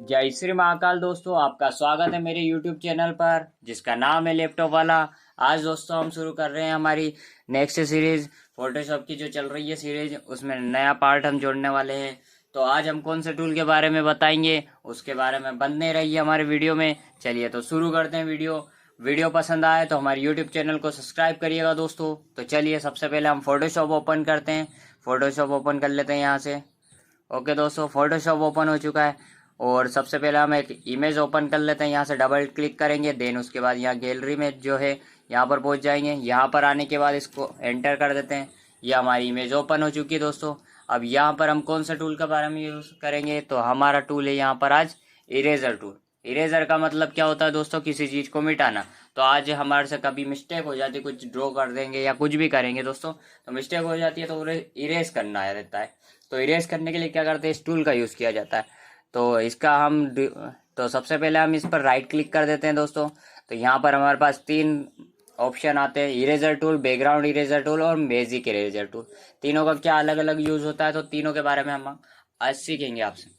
जय श्री महाकाल दोस्तों, आपका स्वागत है मेरे YouTube चैनल पर जिसका नाम है लैपटॉप वाला। आज दोस्तों हम शुरू कर रहे हैं हमारी नेक्स्ट सीरीज फोटोशॉप की जो चल रही है सीरीज, उसमें नया पार्ट हम जोड़ने वाले हैं। तो आज हम कौन से टूल के बारे में बताएंगे उसके बारे में बनने रही है हमारे वीडियो में। चलिए तो शुरू करते हैं वीडियो पसंद आए तो हमारे YouTube चैनल को सब्सक्राइब करिएगा दोस्तों। तो चलिए सबसे पहले हम फोटोशॉप ओपन करते हैं। फोटोशॉप ओपन कर लेते हैं यहाँ से। ओके दोस्तों, फोटोशॉप ओपन हो चुका है और सबसे पहले हम एक इमेज ओपन कर लेते हैं। यहाँ से डबल क्लिक करेंगे, देन उसके बाद यहाँ गैलरी में जो है यहाँ पर पहुँच जाएंगे। यहाँ पर आने के बाद इसको एंटर कर देते हैं। ये हमारी इमेज ओपन हो चुकी है दोस्तों। अब यहाँ पर हम कौन सा टूल के बारे में यूज़ करेंगे, तो हमारा टूल है यहाँ पर आज इरेजर टूल। इरेजर का मतलब क्या होता है दोस्तों, किसी चीज़ को मिटाना। तो आज हमारे से कभी मिस्टेक हो जाती है, कुछ ड्रॉ कर देंगे या कुछ भी करेंगे दोस्तों, तो मिस्टेक हो जाती है तो इरेज करना रहता है। तो इरेज करने के लिए क्या करते हैं, इस टूल का यूज़ किया जाता है। तो इसका तो सबसे पहले हम इस पर राइट क्लिक कर देते हैं दोस्तों। तो यहाँ पर हमारे पास तीन ऑप्शन आते हैं, eraser tool, background eraser tool और मैजिक इरेजर टूल। तीनों का क्या अलग अलग यूज़ होता है, तो तीनों के बारे में हम आज सीखेंगे आपसे।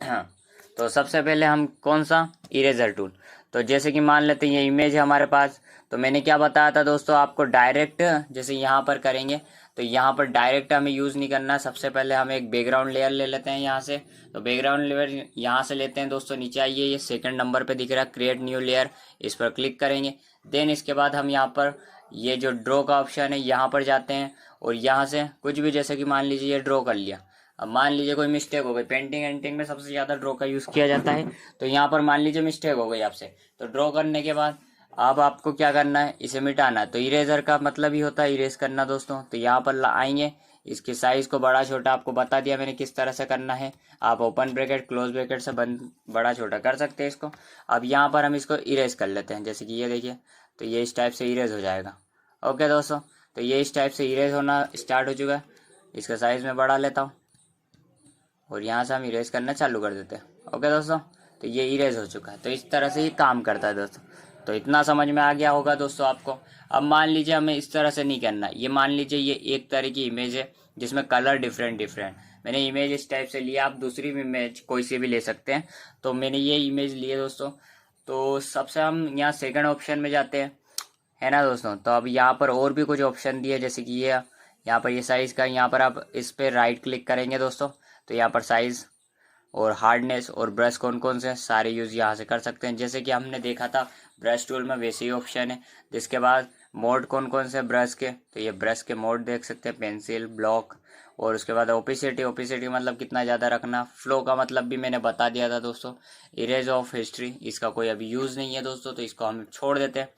हाँ, तो सबसे पहले हम कौन सा इरेजर टूल, तो जैसे कि मान लेते हैं ये इमेज है हमारे पास। तो मैंने क्या बताया था दोस्तों आपको, डायरेक्ट जैसे यहाँ पर करेंगे तो यहाँ पर डायरेक्ट हमें यूज़ नहीं करना। सबसे पहले हम एक बैकग्राउंड लेयर ले लेते हैं यहाँ से। तो बैकग्राउंड लेयर यहाँ से लेते हैं दोस्तों, नीचे आइए, ये सेकंड नंबर पे दिख रहा है क्रिएट न्यू लेयर, इस पर क्लिक करेंगे। देन इसके बाद हम यहाँ पर ये जो ड्रॉ का ऑप्शन है यहाँ पर जाते हैं और यहाँ से कुछ भी, जैसे कि मान लीजिए ये ड्रॉ कर लिया। अब मान लीजिए कोई मिस्टेक हो गई, पेंटिंग एंटिंग में सबसे ज़्यादा ड्रॉ का यूज़ किया जाता है। तो यहाँ पर मान लीजिए मिस्टेक हो गई आपसे, तो ड्रॉ करने के बाद अब आपको क्या करना है, इसे मिटाना। तो इरेजर का मतलब ही होता है इरेज करना दोस्तों। तो यहाँ पर आएंगे, इसके साइज़ को बड़ा छोटा आपको बता दिया मैंने किस तरह से करना है। आप ओपन ब्रैकेट क्लोज ब्रैकेट से बंद बड़ा छोटा कर सकते हैं इसको। अब यहाँ पर हम इसको इरेज कर लेते हैं, जैसे कि ये देखिए, तो ये इस टाइप से इरेज हो जाएगा। ओके दोस्तों, तो ये इस टाइप से इरेज होना स्टार्ट हो चुका है। इसका साइज़ मैं बढ़ा लेता हूँ और यहाँ से हम इरेज करना चालू कर देते हैं। ओके दोस्तों, तो ये इरेज हो चुका है। तो इस तरह से ये काम करता है दोस्तों। तो इतना समझ में आ गया होगा दोस्तों आपको। अब मान लीजिए हमें इस तरह से नहीं करना। ये मान लीजिए ये एक तरह की इमेज है जिसमें कलर डिफरेंट डिफरेंट, मैंने इमेज इस टाइप से लिया। आप दूसरी भी इमेज कोई सी भी ले सकते हैं। तो मैंने ये इमेज ली है दोस्तों। तो सबसे हम यहाँ सेकंड ऑप्शन में जाते हैं, है ना दोस्तों। तो अब यहाँ पर और भी कुछ ऑप्शन दिए, जैसे कि ये यहाँ पर ये साइज़ का, यहाँ पर आप इस पर राइट क्लिक करेंगे दोस्तों। तो यहाँ पर साइज़ और हार्डनेस और ब्रश कौन कौन से सारे यूज़ यहाँ से कर सकते हैं, जैसे कि हमने देखा था ब्रश टूल में वैसे ही ऑप्शन है। जिसके बाद मोड कौन कौन से ब्रश के, तो ये ब्रश के मोड देख सकते हैं, पेंसिल, ब्लॉक, और उसके बाद ओपेसिटी। ओपेसिटी मतलब कितना ज़्यादा रखना। फ्लो का मतलब भी मैंने बता दिया था दोस्तों। इरेज ऑफ हिस्ट्री, इसका कोई अभी यूज़ नहीं है दोस्तों, तो इसको हम छोड़ देते हैं।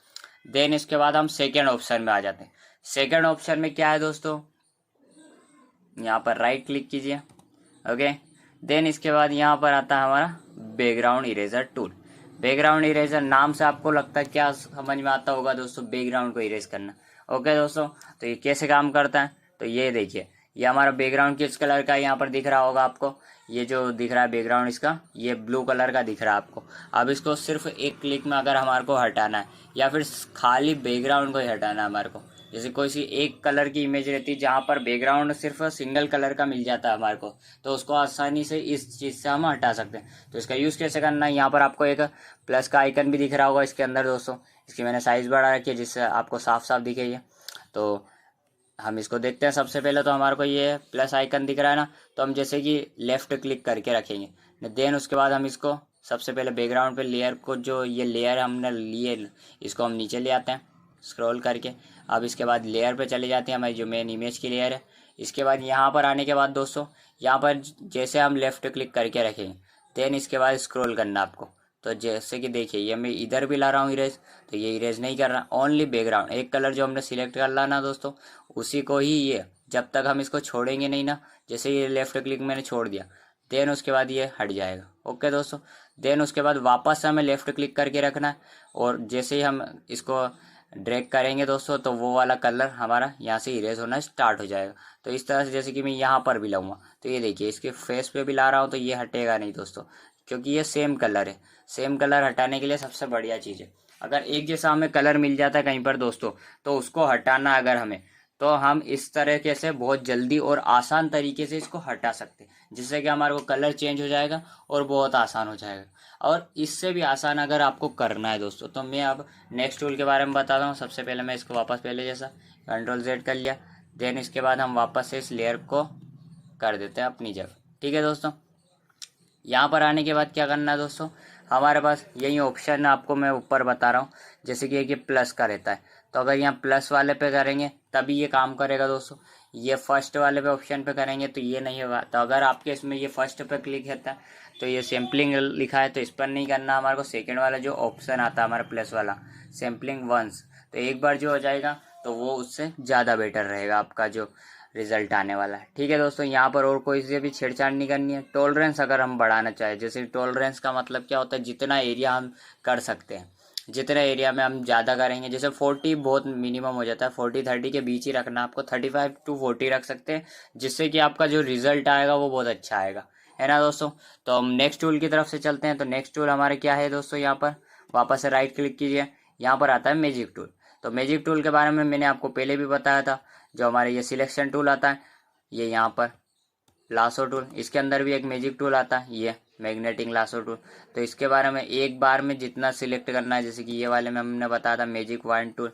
देन इसके बाद हम सेकेंड ऑप्शन में आ जाते हैं। सेकेंड ऑप्शन में क्या है दोस्तों, यहाँ पर राइट क्लिक कीजिए। ओके, देन इसके बाद यहाँ पर आता है हमारा background eraser tool. Background eraser नाम से आपको लगता है क्या समझ में आता होगा दोस्तों, बैकग्राउंड को इरेज करना। ओके दोस्तों, तो ये कैसे काम करता है, तो ये देखिए, ये हमारा बैकग्राउंड किस कलर का यहाँ पर दिख रहा होगा आपको। ये जो दिख रहा है बैकग्राउंड इसका, ये ब्लू कलर का दिख रहा है आपको। अब इसको सिर्फ एक क्लिक में अगर हमारे को हटाना है, या फिर खाली बैकग्राउंड को ही हटाना है हमारे को, जैसे कोई सी एक कलर की इमेज रहती है जहाँ पर बैकग्राउंड सिर्फ सिंगल कलर का मिल जाता है हमारे को, तो उसको आसानी से इस चीज़ से हम हटा सकते हैं। तो इसका यूज़ कैसे करना है, यहाँ पर आपको एक प्लस का आइकन भी दिख रहा होगा इसके अंदर दोस्तों। इसकी मैंने साइज़ बढ़ा रखी है जिससे आपको साफ साफ दिखे ये। तो हम इसको देखते हैं। सबसे पहले तो हमारे को ये प्लस आइकन दिख रहा है ना, तो हम जैसे कि लेफ़्ट क्लिक करके रखेंगे। देन उसके बाद हम इसको सबसे पहले बैकग्राउंड पे लेयर को, जो ये लेयर हमने लिए, इसको हम नीचे ले आते हैं स्क्रॉल करके। अब इसके बाद लेयर पे चले जाते हैं, हमारी जो मेन इमेज की लेयर है। इसके बाद यहाँ पर आने के बाद दोस्तों, यहाँ पर जैसे हम लेफ़्ट क्लिक करके रखेंगे, देन इसके बाद स्क्रॉल करना आपको। तो जैसे कि देखिए, ये मैं इधर भी ला रहा हूँ इरेज, तो ये इरेज नहीं कर रहा, ओनली बैकग्राउंड, एक कलर जो हमने सिलेक्ट कर ला ना दोस्तों, उसी को ही ये, जब तक हम इसको छोड़ेंगे नहीं ना, जैसे ये लेफ़्ट क्लिक मैंने छोड़ दिया, देन उसके बाद ये हट जाएगा। ओके दोस्तों, देन उसके बाद वापस से हमें लेफ़्ट क्लिक करके रखना है, और जैसे ही हम इसको ड्रैग करेंगे दोस्तों, तो वो वाला कलर हमारा यहाँ से इरेज होना स्टार्ट हो जाएगा। तो इस तरह से, जैसे कि मैं यहाँ पर भी लाऊंगा, तो ये देखिए इसके फेस पे भी ला रहा हूँ, तो ये हटेगा नहीं दोस्तों, क्योंकि ये सेम कलर है। सेम कलर हटाने के लिए सबसे बढ़िया चीज़ है, अगर एक जैसा हमें कलर मिल जाता है कहीं पर दोस्तों, तो उसको हटाना अगर हमें, तो हम इस तरीके से बहुत जल्दी और आसान तरीके से इसको हटा सकते हैं, जिससे कि हमारे को कलर चेंज हो जाएगा और बहुत आसान हो जाएगा। और इससे भी आसान अगर आपको करना है दोस्तों, तो मैं अब नेक्स्ट टूल के बारे में बताता हूँ। सबसे पहले मैं इसको वापस पहले जैसा Ctrl Z कर लिया, देन इसके बाद हम वापस से इस लेयर को कर देते हैं अपनी जगह। ठीक है दोस्तों, यहाँ पर आने के बाद क्या करना है दोस्तों, हमारे पास यही ऑप्शन आपको मैं ऊपर बता रहा हूँ, जैसे कि ये प्लस का रहता है। तो अगर यहाँ प्लस वाले पे करेंगे तभी ये काम करेगा दोस्तों। ये फर्स्ट वाले पे ऑप्शन पे करेंगे तो ये नहीं होगा। तो अगर आपके इसमें ये फर्स्ट पे क्लिक रहता है तो ये सैम्पलिंग लिखा है, तो इस पर नहीं करना हमारे को। सेकेंड वाला जो ऑप्शन आता है हमारा प्लस वाला, सैम्पलिंग वंस, तो एक बार जो हो जाएगा तो वो उससे ज़्यादा बेटर रहेगा आपका जो रिजल्ट आने वाला है। ठीक है दोस्तों, यहाँ पर और कोई से भी छेड़छाड़ नहीं करनी है। टॉलरेंस अगर हम बढ़ाना चाहें, जैसे टॉलरेंस का मतलब क्या होता है, जितना एरिया हम कर सकते हैं, जितना एरिया में हम ज़्यादा करेंगे। जैसे 40 बहुत मिनिमम हो जाता है, 40-30 के बीच ही रखना आपको, 35 to 40 रख सकते हैं, जिससे कि आपका जो रिजल्ट आएगा वो बहुत अच्छा आएगा, है ना दोस्तों। तो हम नेक्स्ट टूल की तरफ से चलते हैं। तो नेक्स्ट टूल हमारे क्या है दोस्तों, यहाँ पर वापस से राइट क्लिक कीजिए, यहाँ पर आता है मैजिक टूल। तो मैजिक टूल के बारे में मैंने आपको पहले भी बताया था। जो हमारे ये सिलेक्शन टूल आता है, ये यहाँ पर लासो टूल, इसके अंदर भी एक मैजिक टूल आता है, ये मैग्नेटिक लासो टूल। तो इसके बारे में एक बार में जितना सिलेक्ट करना है, जैसे कि ये वाले में हमने बताया था मैजिक वाइन टूल।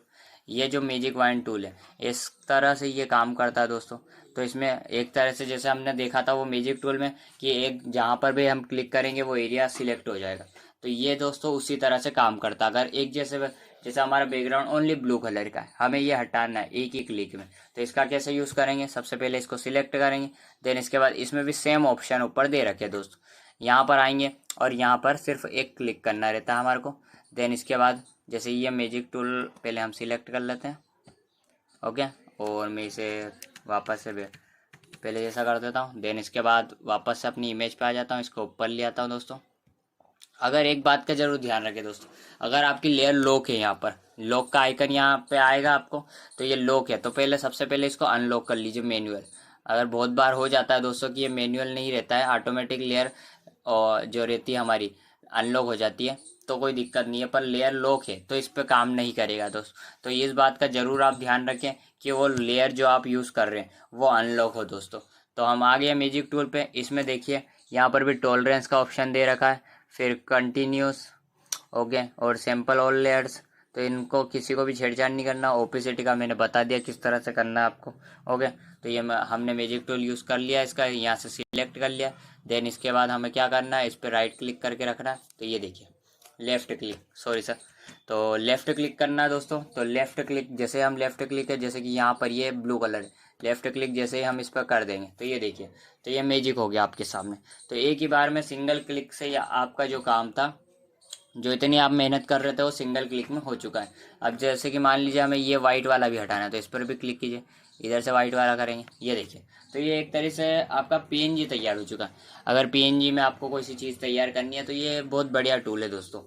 ये जो मैजिक वाइन टूल है इस तरह से ये काम करता है दोस्तों। तो इसमें एक तरह से जैसे हमने देखा था वो मैजिक टूल में कि एक जहाँ पर भी हम क्लिक करेंगे वो एरिया सिलेक्ट हो जाएगा। तो ये दोस्तों उसी तरह से काम करता है। अगर एक जैसे हमारा बैकग्राउंड ओनली ब्लू कलर का है, हमें ये हटाना है एक ही क्लिक में, तो इसका कैसे यूज़ करेंगे, सबसे पहले इसको सिलेक्ट करेंगे, देन इसके बाद इसमें भी सेम ऑप्शन ऊपर दे रखे दोस्तों। यहाँ पर आएंगे और यहाँ पर सिर्फ एक क्लिक करना रहता है हमारे को। देन इसके बाद जैसे ये मैजिक टूल पहले हम सिलेक्ट कर लेते हैं, ओके, और मैं इसे वापस से पहले जैसा कर देता हूँ। देन इसके बाद वापस से अपनी इमेज पे आ जाता हूँ, इसको ऊपर ले आता हूँ दोस्तों। अगर एक बात का जरूर ध्यान रखें दोस्तों, अगर आपकी लेयर लॉक है, यहाँ पर लॉक का आइकन यहाँ पे आएगा आपको, तो ये लॉक है, तो पहले सबसे पहले इसको अनलॉक कर लीजिए मैनुअल। अगर बहुत बार हो जाता है दोस्तों कि ये मैनुअल नहीं रहता है, ऑटोमेटिक लेयर और जो रहती है हमारी अनलॉक हो जाती है, तो कोई दिक्कत नहीं है। पर लेयर लॉक है तो इस पर काम नहीं करेगा दोस्त। तो इस बात का जरूर आप ध्यान रखें कि वो लेयर जो आप यूज़ कर रहे हैं वो अनलॉक हो दोस्तों। तो हम आ गए मैजिक टूल पे। इसमें देखिए यहाँ पर भी टॉलरेंस का ऑप्शन दे रखा है, फिर कंटिन्यूस, ओके, और सैम्पल ऑल लेयर्स। तो इनको किसी को भी छेड़छाड़ नहीं करना। ओपेसिटी का मैंने बता दिया किस तरह से करना है आपको, ओके। तो ये हमने मैजिक टूल यूज़ कर लिया, इसका यहाँ से सिलेक्ट कर लिया। देन इसके बाद हमें क्या करना है, इस पर राइट क्लिक करके रखना है। तो ये देखिए लेफ़्ट क्लिक, सॉरी सर, तो लेफ़्ट क्लिक करना है दोस्तों। तो लेफ़्ट क्लिक जैसे हम लेफ़्ट क्लिक है, जैसे कि यहाँ पर ये ब्लू कलर है, लेफ़्ट क्लिक जैसे ही हम इस पर कर देंगे तो ये देखिए, तो ये मैजिक हो गया आपके सामने। तो एक ही बार में सिंगल क्लिक से आपका जो काम था, जो इतनी आप मेहनत कर रहे थे, वो सिंगल क्लिक में हो चुका है। अब जैसे कि मान लीजिए हमें ये वाइट वाला भी हटाना है, तो इस पर भी क्लिक कीजिए, इधर से वाइट वाला करेंगे, ये देखिए। तो ये एक तरह से आपका पीएनजी तैयार हो चुका है। अगर पीएनजी में आपको कोई सी चीज़ तैयार करनी है तो ये बहुत बढ़िया टूल है दोस्तों।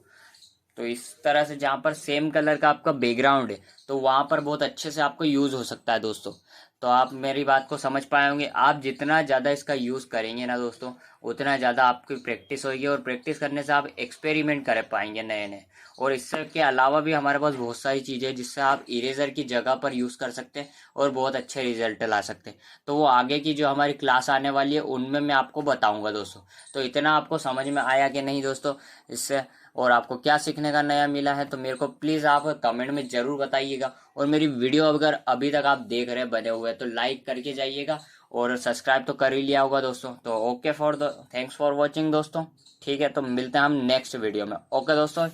तो इस तरह से जहाँ पर सेम कलर का आपका बैकग्राउंड है तो वहाँ पर बहुत अच्छे से आपको यूज़ हो सकता है दोस्तों। तो आप मेरी बात को समझ पाए होंगे। आप जितना ज़्यादा इसका यूज़ करेंगे ना दोस्तों, उतना ज़्यादा आपकी प्रैक्टिस होगी, और प्रैक्टिस करने से आप एक्सपेरिमेंट कर पाएंगे नए नए। और इसके अलावा भी हमारे पास बहुत सारी चीज़ें हैं जिससे आप इरेजर की जगह पर यूज़ कर सकते हैं और बहुत अच्छे रिजल्ट ला सकते हैं। तो वो आगे की जो हमारी क्लास आने वाली है उनमें मैं आपको बताऊँगा दोस्तों। तो इतना आपको समझ में आया कि नहीं दोस्तों इससे, और आपको क्या सीखने का नया मिला है, तो मेरे को प्लीज़ आप कमेंट में ज़रूर बताइएगा। और मेरी वीडियो अगर अभी तक आप देख रहे हैं बने हुए तो लाइक करके जाइएगा, और सब्सक्राइब तो कर ही लिया होगा दोस्तों। तो ओके, थैंक्स फॉर वॉचिंग दोस्तों। ठीक है, तो मिलते हैं हम नेक्स्ट वीडियो में। ओके दोस्तों।